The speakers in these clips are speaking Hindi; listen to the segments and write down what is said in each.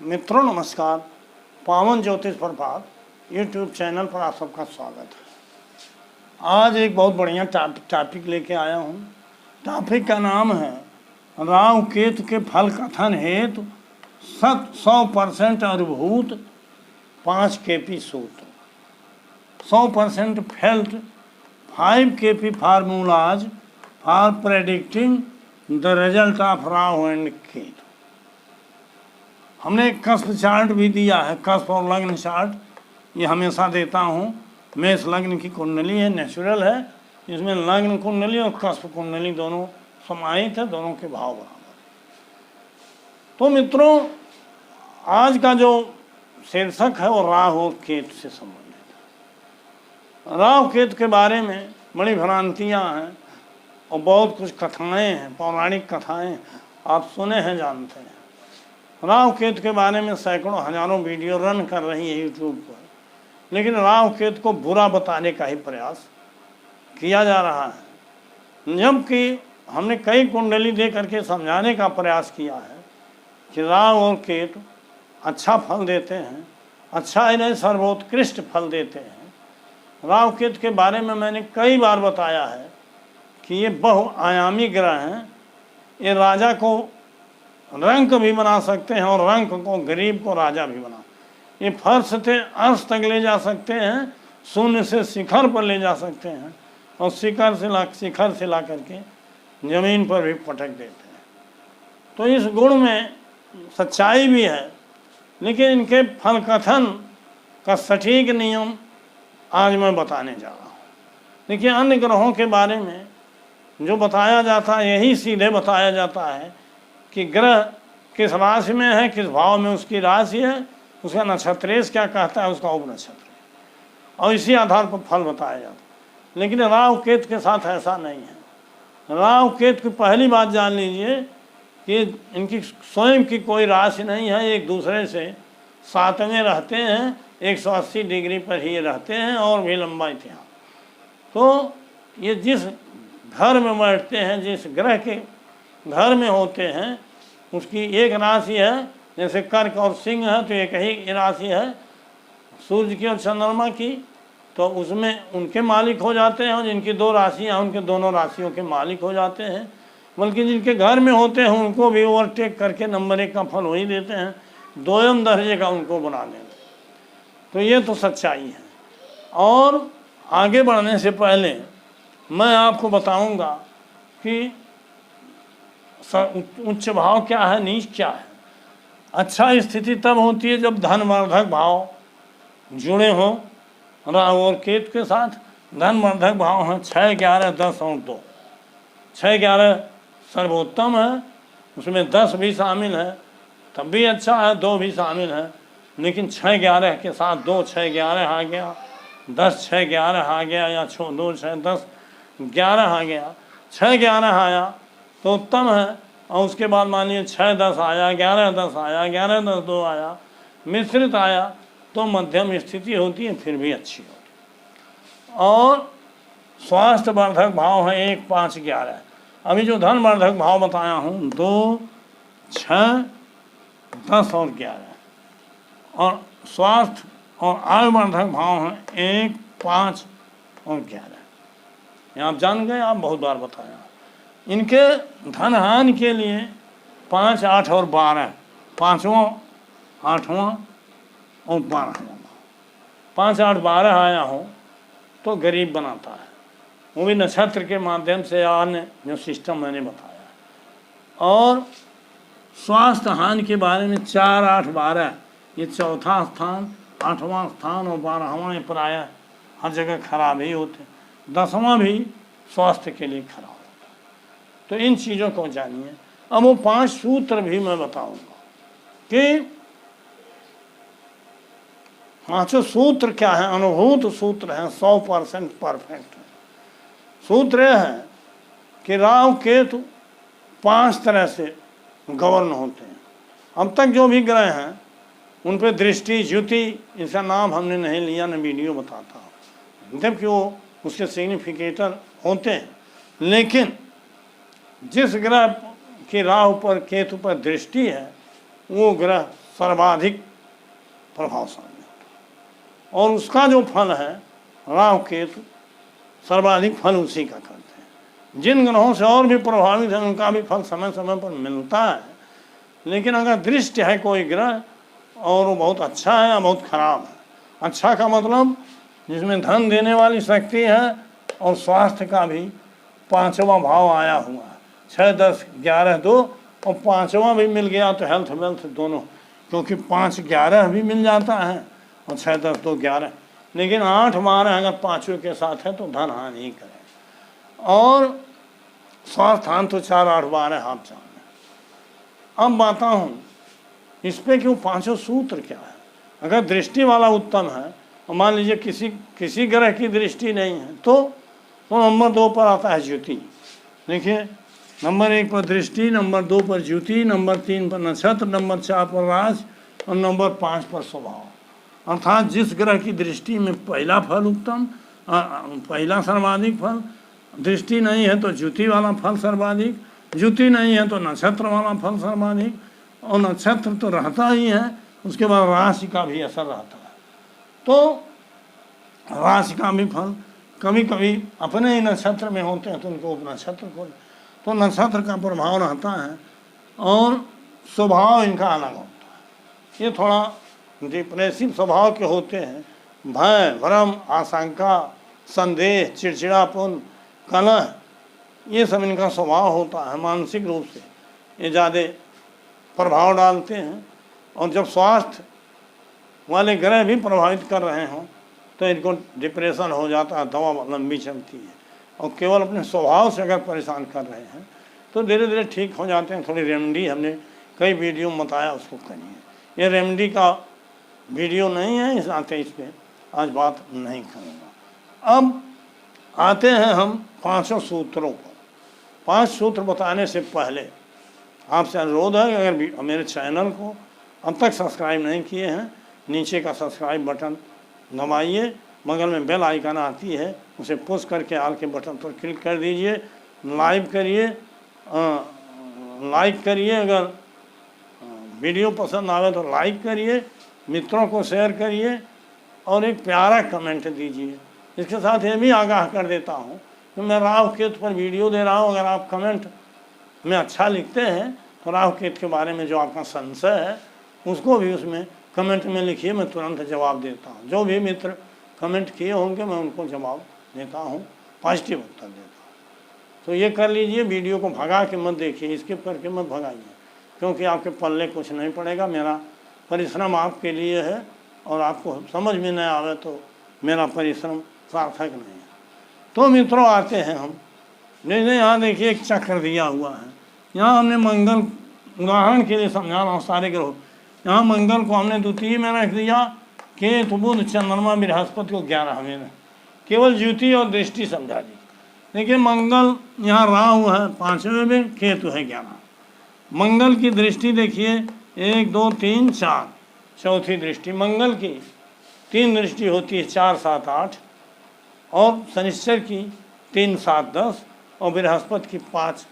मित्रों नमस्कार। पावन ज्योतिष प्रभात यूट्यूब चैनल पर आप सबका स्वागत है। आज एक बहुत बढ़िया टॉपिक लेके आया हूँ। टॉपिक का नाम है राहु केतु के फल कथन हेतु 100% अनुभूत 5 केपी सूत्र, 100% felt 5 KP formulas for predicting the result of Rahu and Ketu. हमने एक कस्प चार्ट भी दिया है, कस्प और लग्न चार्ट ये हमेशा देता हूँ। मेष लग्न की कुंडली है, नेचुरल है, इसमें लग्न कुंडली और कस्प कुंडली दोनों समाहित है, दोनों के भाव बराबर। तो मित्रों, आज का जो शीर्षक है वो राहु और केतु से संबंधित है। राहु केतु के बारे में बड़ी भ्रांतियाँ हैं और बहुत कुछ कथाएँ हैं, पौराणिक कथाएँ आप सुने हैं, जानते हैं। राहु केतु के बारे में सैकड़ों हजारों वीडियो रन कर रही है यूट्यूब पर, लेकिन राहु केतु को बुरा बताने का ही प्रयास किया जा रहा है, जबकि हमने कई कुंडली दे करके समझाने का प्रयास किया है कि राहु और केतु अच्छा फल देते हैं, अच्छा ही नहीं सर्वोत्कृष्ट फल देते हैं। राहु केतु के बारे में मैंने कई बार बताया है कि ये बहुआयामी ग्रह हैं। ये राजा को रंक भी बना सकते हैं और रंक को गरीब को राजा भी बना। ये फर्श से अर्श तक ले जा सकते हैं, शून्य से शिखर पर ले जा सकते हैं और शिखर से ला करके जमीन पर भी पटक देते हैं। तो इस गुण में सच्चाई भी है, लेकिन इनके फल कथन का सटीक नियम आज मैं बताने जा रहा हूँ। देखिए, अन्य ग्रहों के बारे में जो बताया जाता है यही सीधे बताया जाता है कि ग्रह किस राशि में है, किस भाव में उसकी राशि है, उसका नक्षत्रेश क्या कहता है, उसका उपनक्षत्र, और इसी आधार पर फल बताया जाता है। लेकिन राहु केतु के साथ ऐसा नहीं है। राहु केतु की पहली बात जान लीजिए कि इनकी स्वयं की कोई राशि नहीं है, एक दूसरे से साथ में रहते हैं, 180 डिग्री पर ही रहते हैं और भी लंबा इतिहास। तो ये जिस घर में बैठते हैं, जिस ग्रह के घर में होते हैं, उसकी एक राशि है। जैसे कर्क और सिंह है तो एक ही राशि है सूर्य की और चंद्रमा की, तो उसमें उनके मालिक हो जाते हैं, और जिनकी 2 राशियाँ हैं उनके दोनों राशियों के मालिक हो जाते हैं। बल्कि जिनके घर में होते हैं उनको भी ओवरटेक करके नंबर 1 का फल वही देते हैं, 2ym दर्जे का उनको बना देते। तो ये तो सच्चाई है। और आगे बढ़ने से पहले मैं आपको बताऊंगा कि उच्च भाव क्या है, नीच क्या है। अच्छा स्थिति तब होती है जब धनवर्धक भाव जुड़े हों राहु और केतु के साथ। धनवर्धक भाव हैं 6, 11, 10 और 2। 6, 11 सर्वोत्तम है, उसमें 10 भी शामिल है तब भी अच्छा है, 2 भी शामिल है। लेकिन 6, 11 के साथ 2, 6, 11 आ गया, 10, 6, 11 आ गया, या 2, 6, 10, 11 आ गया। 6, 11 आया तो उत्तम है, और उसके बाद मानिए 6, 10 आया, 11, 10 आया, 11, 10, 2 आया, मिश्रित आया तो मध्यम स्थिति होती है, फिर भी अच्छी होती। और स्वास्थ्य वर्धक भाव है 1, 5, 11। अभी जो धन वर्धक भाव बताया हूँ 2, 6, 10 और 11, और स्वास्थ्य और आयु वर्धक भाव है 1, 5 और 11। ये आप जान गए, आप बहुत बार बताया। इनके धनहानि के लिए 5, 8 और 12, 5वां, 8वां और 12वां, 5, 8, 12 आया हो तो गरीब बनाता है, वो भी नक्षत्र के माध्यम से, अन्य जो सिस्टम मैंने बताया। और स्वास्थ्य हानि के बारे में 4, 8, 12 ये चौथा स्थान, 8वां स्थान और 12वां ये प्रायः हर जगह खराब ही होते, 10वां भी स्वास्थ्य के लिए खराब। तो इन चीज़ों को जानिए। अब वो 5 सूत्र भी मैं बताऊंगा कि 5 सूत्र क्या है। अनुभूत सूत्र है, 100% परफेक्ट है। सूत्र यह है कि राहु केतु 5 तरह से गवर्न होते हैं। अब तक जो भी ग्रह हैं उन पर दृष्टि, ज्योति, इसका नाम हमने नहीं लिया, न वीडियो बताता हूँ, जबकि वो उसके सिग्निफिकेटर होते हैं। लेकिन जिस ग्रह की राहु पर केतु पर दृष्टि है वो ग्रह सर्वाधिक प्रभावशाली और उसका जो फल है राहु केतु सर्वाधिक फल उसी का करते हैं। जिन ग्रहों से और भी प्रभावित है उनका भी फल समय समय पर मिलता है, लेकिन अगर दृष्टि है कोई ग्रह और वो बहुत अच्छा है या बहुत खराब है, अच्छा का मतलब जिसमें धन देने वाली शक्ति है और स्वास्थ्य का भी 5वां भाव आया हुआ है, 6, 10, 11, 2 और 5वां भी मिल गया तो हेल्थ वेल्थ दोनों, क्योंकि 5, 11 भी मिल जाता है और 6, 10, 2, 11, लेकिन 8, 12 अगर 5वें के साथ है तो धन हानि ही करे। और स्वास्थ्य हानि तो 4, 8, 12 आप जान। अब बाता हूँ इस पे क्यों 5 सूत्र क्या है। अगर दृष्टि वाला उत्तम है और मान लीजिए किसी ग्रह की दृष्टि नहीं है तो नंबर 2 पर आता है ज्योति। देखिए नंबर 1 पर दृष्टि, नंबर 2 पर ज्योति, नंबर 3 पर नक्षत्र, नंबर 4 पर राज और नंबर 5 पर स्वभाव। अर्थात जिस ग्रह की दृष्टि में पहला फल उत्तम, पहला सर्वाधिक फल, दृष्टि नहीं है तो ज्योति वाला फल सर्वाधिक, ज्योति नहीं है तो नक्षत्र वाला फल सर्वाधिक, और नक्षत्र तो रहता ही है, उसके बाद राशि का भी असर रहता है। तो राशि का भी फल कभी कभी अपने ही नक्षत्र में होते हैं तो उनको उपनक्षत्र को, तो नक्षत्र का प्रभाव रहता है और स्वभाव इनका अलग होता है। ये थोड़ा डिप्रेसिव स्वभाव के होते हैं, भय, भ्रम, आशंका, संदेह, चिड़चिड़ापन, कलह, ये सब इनका स्वभाव होता है। मानसिक रूप से ये ज़्यादा प्रभाव डालते हैं और जब स्वास्थ्य वाले ग्रह भी प्रभावित कर रहे हों तो इनको डिप्रेशन हो जाता है, दवा लंबी चलती है। और केवल अपने स्वभाव से अगर परेशान कर रहे हैं तो धीरे धीरे ठीक हो जाते हैं। थोड़ी रेमेडी हमने कई वीडियो में बताया, उसको करिए। ये रेमेडी का वीडियो नहीं है, इस आते इस पर आज बात नहीं करूँगा। अब आते हैं हम 5 सूत्रों पर। 5 सूत्र बताने से पहले आपसे अनुरोध है, अगर मेरे चैनल को अब तक सब्सक्राइब नहीं किए हैं, नीचे का सब्सक्राइब बटन दबाइए, बगल में बेल आइकन आती है, उसे पुश करके आल के बटन पर क्लिक कर दीजिए, लाइक करिए, अगर वीडियो पसंद आवे तो लाइक करिए, मित्रों को शेयर करिए और एक प्यारा कमेंट दीजिए। इसके साथ ये भी आगाह कर देता हूँ कि मैं राहु केतु पर वीडियो दे रहा हूँ, अगर आप कमेंट में अच्छा लिखते हैं तो राहु केतु के बारे में जो आपका संशय है उसको भी उसमें कमेंट में लिखिए, मैं तुरंत जवाब देता हूँ। जो भी मित्र कमेंट किए होंगे मैं उनको जवाब देता हूँ, पॉजिटिव उत्तर देता हूँ। तो ये कर लीजिए, वीडियो को भगा के मत देखिए, स्किप करके मत भगाइए, क्योंकि आपके पल्ले कुछ नहीं पड़ेगा। मेरा परिश्रम आपके लिए है और आपको समझ में नहीं आवे तो मेरा परिश्रम सार्थक नहीं है। तो मित्रों आते हैं हम, जैसे यहाँ देखिए एक चक्र दिया हुआ है, यहाँ हमने मंगल उदाहरण के लिए समझा रहा हूँ सारे ग्रह। यहाँ मंगल को हमने द्वितीय में रख दिया, केतु, बुध, चंद्रमा, बृहस्पति को 11वें में, केवल ज्योति और दृष्टि समझा दी। देखिए मंगल यहाँ राहु है 5वें में, केतु है 11। मंगल की दृष्टि देखिए 1, 2, 3, 4, चौथी दृष्टि मंगल की। 3 दृष्टि होती है 4, 7, 8, और शनिश्चर की 3, 7, 10 और बृहस्पति की 5,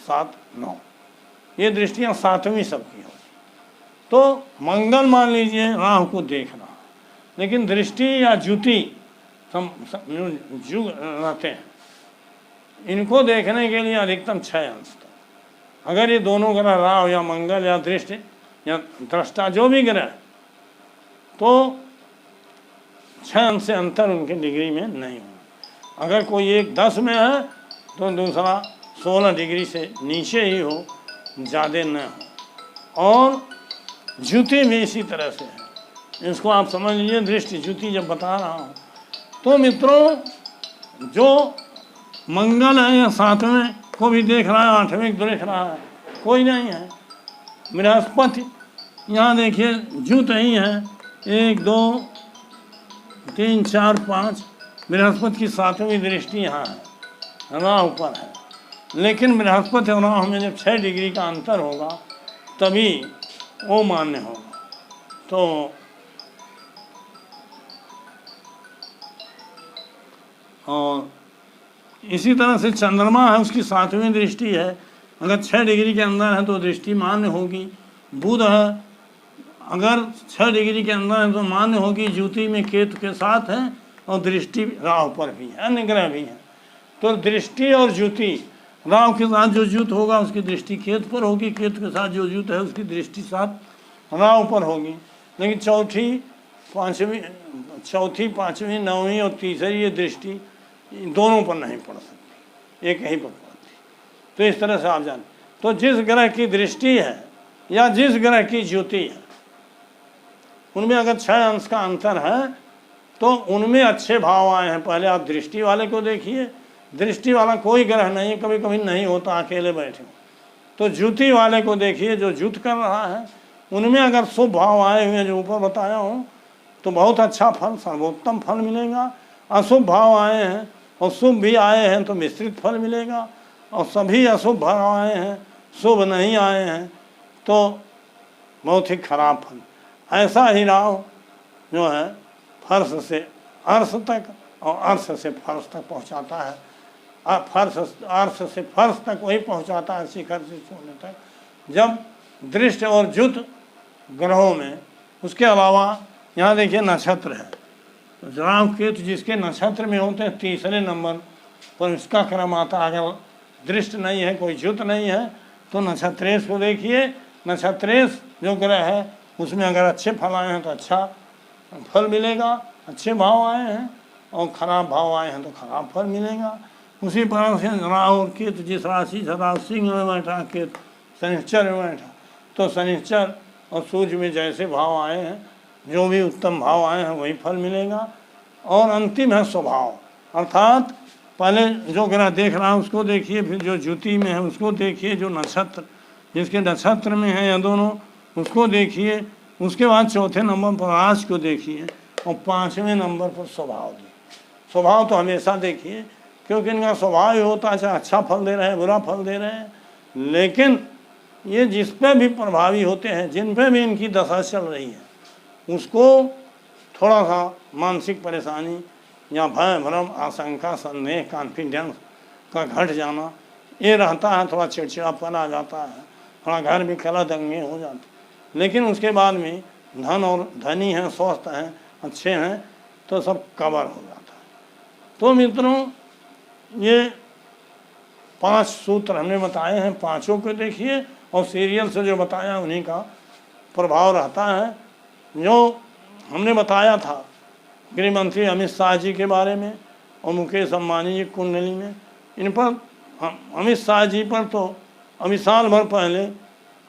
7, 9। ये दृष्टियाँ 7वीं सबकी होती। तो मंगल मान लीजिए राहु को देख रहा, लेकिन दृष्टि या ज्योति जुग रहते हैं, इनको देखने के लिए अधिकतम 6 अंश तक। अगर ये दोनों ग्रह राहु या मंगल या दृष्टि या दृष्टा जो भी ग्रह, तो 6 अंश से अंतर उनके डिग्री में नहीं होगा। अगर कोई एक 10 में है तो दूसरा 16 डिग्री से नीचे ही हो, ज़्यादा न हो। और ज्योति भी इसी तरह से है, इसको आप समझ लीजिए। दृष्टि ज्योति जब बता रहा हूँ तो मित्रों जो मंगल है या 7वें को भी देख रहा है, 8वें को देख रहा है, कोई नहीं है। बृहस्पति यहाँ देखिए ज्योत ही है, 1, 2, 3, 4, 5। बृहस्पति की 7वीं दृष्टि यहाँ है, राहु पर है। लेकिन बृहस्पति और राहु में जब 6 डिग्री का अंतर होगा तभी वो मान्य होगा। तो और इसी तरह से चंद्रमा है, उसकी 7वीं दृष्टि है, अगर 6 डिग्री के अंदर है तो दृष्टि मान्य होगी। बुध है अगर 6 डिग्री के अंदर है तो मान्य होगी ज्योति में केतु के साथ है और दृष्टि राहु पर भी है, अन्य ग्रह भी है। तो दृष्टि और ज्योति, राहु के साथ जो ज्योत होगा उसकी दृष्टि केतु पर होगी, केतु के साथ जो ज्योत है उसकी दृष्टि साथ राहु पर होगी। लेकिन चौथी, पाँचवीं, नौवीं और तीसरी ये दृष्टि दोनों पर नहीं पड़ सकती, एक ही पर पड़ती। तो इस तरह से आप जान, तो जिस ग्रह की दृष्टि है या जिस ग्रह की ज्योति है उनमें अगर 6 अंश का अंतर है तो उनमें अच्छे भाव आए हैं। पहले आप दृष्टि वाले को देखिए, दृष्टि वाला कोई ग्रह नहीं, कभी कभी नहीं होता, अकेले बैठे हो। तो ज्योति वाले को देखिए जो ज्योत कर रहा है, उनमें अगर शुभ भाव आए हुए हैं जो ऊपर बताया हूँ तो बहुत अच्छा फल, सर्वोत्तम फल मिलेगा। अशुभ भाव आए हैं और शुभ भी आए हैं तो मिश्रित फल मिलेगा, और सभी अशुभ भाव आए हैं, शुभ नहीं आए हैं तो बहुत ही खराब फल। ऐसा ही राहु जो है फर्श से अर्श तक और अर्श से फर्श तक पहुंचाता है, अर्श से फर्श तक वही पहुंचाता है, शिखर से सोने तक। जब दृष्टि और ज्योत ग्रहों में, उसके अलावा यहाँ देखिए नक्षत्र है, राहु केतु जिसके नक्षत्र में होते हैं तीसरे नंबर पर इसका क्रम आता है। अगर दृष्टि नहीं है, कोई ज्योत नहीं है तो नक्षत्रेश को देखिए, नक्षत्रेश जो ग्रह है उसमें अगर अच्छे फल आए हैं तो अच्छा फल मिलेगा, अच्छे भाव आए हैं, और खराब भाव आए हैं तो खराब फल मिलेगा। उसी प्रकार से राहु और केतु जिस राशि से राहु सिंह में बैठा, केतु शनिश्चर में बैठा, तो शनिश्चर और सूर्य में जैसे भाव आए हैं, जो भी उत्तम भाव आए हैं वही फल मिलेगा। और अंतिम है स्वभाव, अर्थात पहले जो ग्रह देख रहा है उसको देखिए, फिर जो ज्योति में है उसको देखिए, जो नक्षत्र जिसके नक्षत्र में है या दोनों उसको देखिए, उसके बाद चौथे नंबर पर राशि को देखिए, और 5वें नंबर पर स्वभाव देखिए। स्वभाव तो हमेशा देखिए, क्योंकि इनका स्वभाव ही होता है, चाहे अच्छा फल दे रहे हैं बुरा फल दे रहे हैं, लेकिन ये जिस पे भी प्रभावी होते हैं, जिन पे भी इनकी दशा चल रही है, उसको थोड़ा सा मानसिक परेशानी या भय भ्रम आशंका संदेह कॉन्फिडेंस का घट जाना ये रहता है, थोड़ा चिड़चिड़ापन आ जाता है, थोड़ा घर में कलह दंगे हो जाते, लेकिन उसके बाद में धन और धनी हैं, स्वस्थ हैं, अच्छे हैं तो सब कवर हो जाता है। तो मित्रों ये 5 सूत्र हमने बताए हैं, पांचों को देखिए और सीरियल से जो बताया उन्हीं का प्रभाव रहता है। जो हमने बताया था गृह मंत्री अमित शाह जी के बारे में और मुकेश अंबानी जी कुंडली में, इन पर अमित शाह जी पर तो अभी साल भर पहले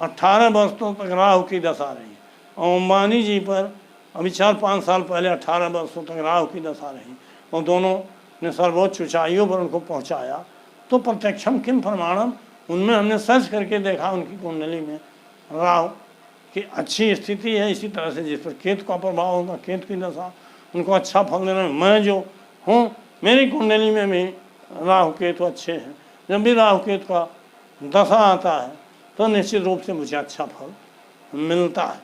18 वर्षों तक राहु की दशा रही, और अंबानी जी पर अभी 4-5 साल पहले 18 वर्षों तक राहु की दशा रही, और दोनों ने सर्वोच्च ऊंचाइयों पर उनको पहुंचाया। तो प्रत्यक्षम किम प्रमाणम, उनमें हमने सर्च करके देखा उनकी कुंडली में राहु की अच्छी स्थिति है। इसी तरह से जिस पर केतु का प्रभाव होगा, केतु की दशा उनको अच्छा फल देना है। मैं जो हूँ मेरी कुंडली में भी राहु केतु अच्छे हैं, जब भी राहु केतु का दशा आता है तो निश्चित रूप से मुझे अच्छा फल मिलता है।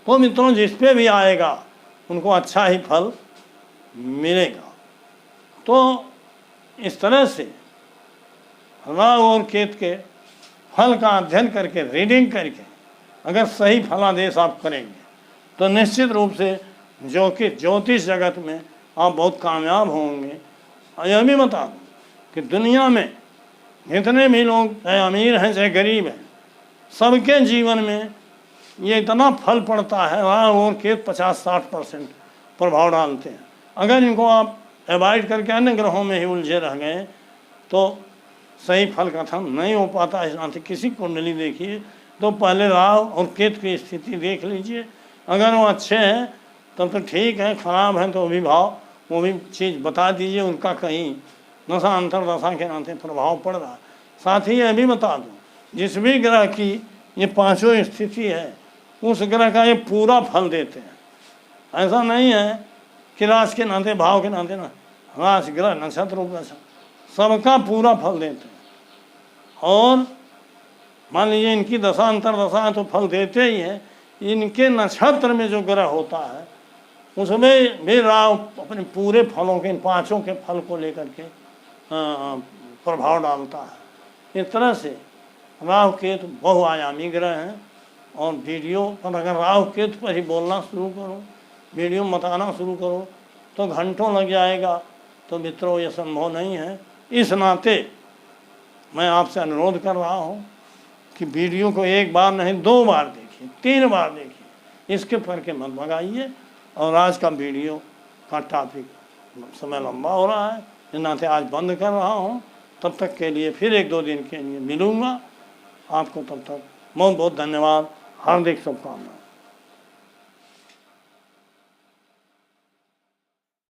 तो मित्रों जिस पे भी आएगा उनको अच्छा ही फल मिलेगा। तो इस तरह से राहु और केतु के फल का अध्ययन करके, रीडिंग करके अगर सही फलादेश आप करेंगे तो निश्चित रूप से जो कि ज्योतिष जगत में आप बहुत कामयाब होंगे। और यह भी बता दूँ कि दुनिया में जितने भी लोग चाहे अमीर हैं चाहे गरीब हैं, सबके जीवन में ये इतना फल पड़ता है। राहु और केतु 50-60% प्रभाव डालते हैं। अगर इनको आप अवॉइड करके अन्य ग्रहों में ही उलझे रह गए तो सही फल कथन नहीं हो पाता। इस नाते किसी कुंडली देखिए तो पहले राहु और केतु की स्थिति देख लीजिए, अगर वो अच्छे हैं तब तो ठीक है, खराब हैं तो भी भाव वो भी चीज़ बता दीजिए, उनका कहीं दशा अंतरदशा के नाते प्रभाव पड़ रहा है। साथ ही यह भी बता दूँ जिस भी ग्रह की ये पांचों स्थिति है उस ग्रह का ये पूरा फल देते हैं। ऐसा नहीं है कि राशि के नाते भाव के नाते ना, राशि ग्रह नक्षत्र उपदशा सबका पूरा फल देते हैं। और मान लीजिए इनकी दशा अंतरदशा है तो फल देते ही हैं। इनके नक्षत्र में जो ग्रह होता है उसमें भी राहु अपने पूरे फलों के, इन पांचों के फल को लेकर के प्रभाव डालता है। इस तरह से राहु केतु बहुआयामी ग्रह हैं और वीडियो पर अगर राहु केतु पर ही बोलना शुरू करो, वीडियो बताना शुरू करो तो घंटों लग जाएगा। तो मित्रों ये संभव नहीं है। इस नाते मैं आपसे अनुरोध कर रहा हूँ कि वीडियो को एक बार नहीं 2 बार देखिए, 3 बार देखिए, इसके पर के मत भगाइए। और आज का वीडियो का टॉपिक समय लंबा हो रहा है, इस नाते आज बंद कर रहा हूँ। तब तक के लिए फिर 1-2 दिन के लिए मिलूँगा आपको। तब तक बहुत बहुत धन्यवाद, हार्दिक शुभकामनाएं।